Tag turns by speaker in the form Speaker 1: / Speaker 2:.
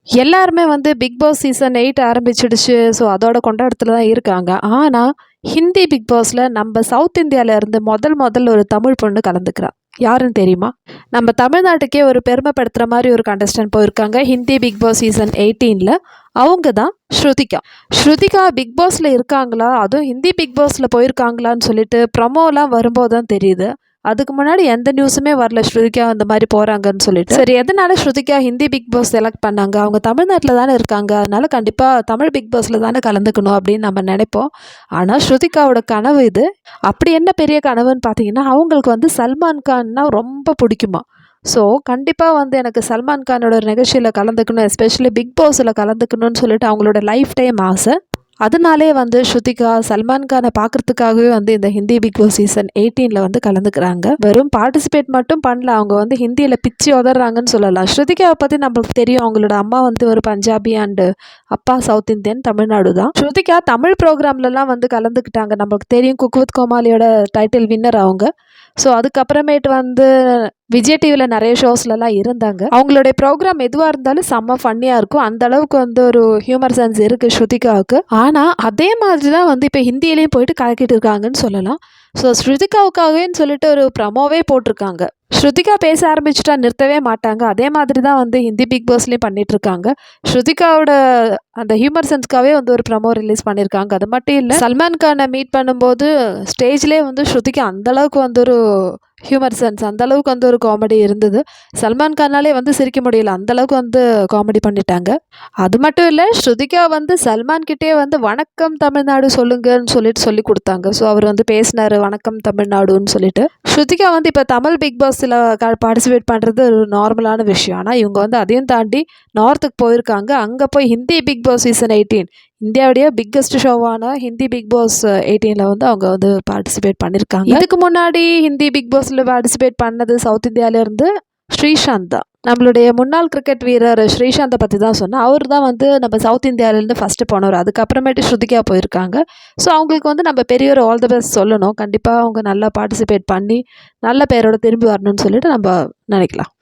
Speaker 1: எல்லாருமே வந்து big Boss season 8 ஆரம்பிச்சிடுச்சு. ஸோ அதோட கொண்டாட்டத்துல தான் இருக்காங்க. ஆனா, ஹிந்தி பிக் பாஸ்ல நம்ம சவுத் இந்தியால இருந்து முதல் ஒரு தமிழ் பொண்ணு கலந்துக்கிறா. யாருன்னு தெரியுமா? நம்ம தமிழ்நாட்டுக்கே ஒரு பெருமைப்படுத்துற மாரி ஒரு கண்டஸ்டன்ட் போயிருக்காங்க. ஹிந்தி பிக் பாஸ் சீசன் 18ல. அவங்க தான் ஸ்ருதிகா. ஸ்ருதிகா பிக் பாஸ்ல இருக்காங்களா? அதுவும் ஹிந்தி பிக் பாஸ்ல போயிருக்காங்களான்னு சொல்லிட்டு ப்ரமோலாம் வரும்போது தான் தெரியுது. அதுக்கு முன்னாடி எந்த நியூஸுமே வரல ஸ்ருதிகா அந்த மாதிரி போகிறாங்கன்னு சொல்லிட்டு. சரி, எதனால Shruthika Hindi Bigg Boss select பண்ணாங்க? அவங்க தமிழ்நாட்டில் தானே இருக்காங்க, அதனால கண்டிப்பாக தமிழ் பிக் பாஸில் தானே கலந்துக்கணும் அப்படின்னு நம்ம நினைப்போம். ஆனால் ஸ்ருதிகாவோட கனவு இது. அப்படி என்ன பெரிய கனவுன்னு பார்த்தீங்கன்னா, அவங்களுக்கு வந்து சல்மான் கான்னா ரொம்ப பிடிக்குமா. ஸோ கண்டிப்பாக வந்து எனக்கு சல்மான் கானோட நிகழ்ச்சியில் கலந்துக்கணும், எஸ்பெஷலி பிக் பாஸில் கலந்துக்கணும்னு சொல்லிட்டு அவங்களோட லைஃப் டைம் ஆசை. அதனாலே வந்து ஸ்ருதிகா சல்மான் கானை பார்க்கறதுக்காகவே வந்து இந்த ஹிந்தி பிக் பாஸ் சீசன் 18ல வந்து கலந்துக்கிறாங்க. வெறும் பார்ட்டிசிபேட் மட்டும் பண்ணல, அவங்க வந்து ஹிந்தியில் பிச்சு உதறாங்கன்னு சொல்லலாம். ஸ்ருதிகாவை பற்றி நம்மளுக்கு தெரியும், அவங்களோட அம்மா வந்து ஒரு பஞ்சாபி அண்டு அப்பா சவுத் இந்தியன், தமிழ்நாடு தான். ஸ்ருதிகா தமிழ் ப்ரோக்ராம்லலாம் வந்து கலந்துக்கிட்டாங்க. நம்மளுக்கு தெரியும், குக் வித் கோமாளியோட டைட்டில் வின்னர் அவங்க. ஸோ அதுக்கப்புறமேட்டு வந்து விஜய் டிவியில் நிறைய ஷோஸ்லலாம் இருந்தாங்க. அவங்களுடைய ப்ரோக்ராம் எதுவாக இருந்தாலும் செம்ம ஃபன்னியாக இருக்கும். அந்த அளவுக்கு வந்து ஒரு ஹியூமர் சென்ஸ் இருக்குது ஸ்ருதிகாவுக்கு. ஆனால் அதே மாதிரி தான் வந்து இப்போ ஹிந்தியிலையும் போயிட்டு கலக்கிட்டு இருக்காங்கன்னு சொல்லலாம். ஸோ ஸ்ருதிகாவுக்காகவேன்னு சொல்லிட்டு ஒரு ப்ரமோவே போட்டிருக்காங்க. ஸ்ருதிகா பேச ஆரம்பிச்சுட்டா நிறுத்தவே மாட்டாங்க. அதே மாதிரி தான் வந்து ஹிந்தி பிக் பாஸ்லேயும் பண்ணிகிட்ருக்காங்க. ஸ்ருதிகாவோட அந்த ஹியூமர் சென்ஸ்க்காகவே வந்து ஒரு ப்ரமோ ரிலீஸ் பண்ணியிருக்காங்க. அது மட்டும் இல்லை, சல்மான் கானை மீட் பண்ணும்போது ஸ்டேஜ்லேயே வந்து ஸ்ருதிகா அந்தளவுக்கு வந்து ஒரு ஹியூமர் சென்ஸ், அந்தளவுக்கு வந்து ஒரு காமெடி இருந்தது. சல்மான் கானாலே வந்து சிரிக்க முடியல, அந்தளவுக்கு வந்து காமெடி பண்ணிட்டாங்க. அது மட்டும் இல்லை, ஸ்ருதிகா வந்து சல்மான் கிட்டே வந்து வணக்கம் தமிழ்நாடு சொல்லுங்கன்னு சொல்லிட்டு சொல்லி கொடுத்தாங்க. ஸோ அவர் வந்து பேசினார் வணக்கம் தமிழ்நாடுன்னு சொல்லிட்டு. ஸ்ருதிகா வந்து இப்போ தமிழ் பிக் பாஸில் பார்ட்டிசிபேட் பண்ணுறது ஒரு நார்மலான விஷயம். ஆனால் இவங்க வந்து அதையும் தாண்டி நார்த்துக்கு போயிருக்காங்க. அங்கே போய் ஹிந்தி பிக் பாஸ் சீசன் 18, இந்தியாவுடைய பிக்கஸ்ட் ஷோவான ஹிந்தி பிக் பாஸ் 18ல வந்து அவங்க வந்து பார்ட்டிசிபேட் பண்ணியிருக்காங்க. இதுக்கு முன்னாடி ஹிந்தி பிக் பாஸில் பார்ட்டிசிபேட் பண்ணது சவுத் இந்தியாவிலேருந்து ஸ்ரீசாந்த் தான். நம்மளுடைய முன்னாள் கிரிக்கெட் வீரர் ஸ்ரீசாந்தை பற்றி தான் சொன்னேன். அவர் தான் வந்து நம்ம சவுத் இந்தியாவிலேருந்து ஃபஸ்ட்டு போனவர். அதுக்கப்புறமேட்டு ஸ்ருதிகா போயிருக்காங்க. ஸோ அவங்களுக்கு வந்து நம்ம பெரிய ஒரு ஆல் தி பெஸ்ட் சொல்லணும். கண்டிப்பாக அவங்க நல்லா பார்ட்டிசிபேட் பண்ணி நல்ல பேரோட திரும்பி வரணும்னு சொல்லிட்டு நம்ம நினைக்கலாம்.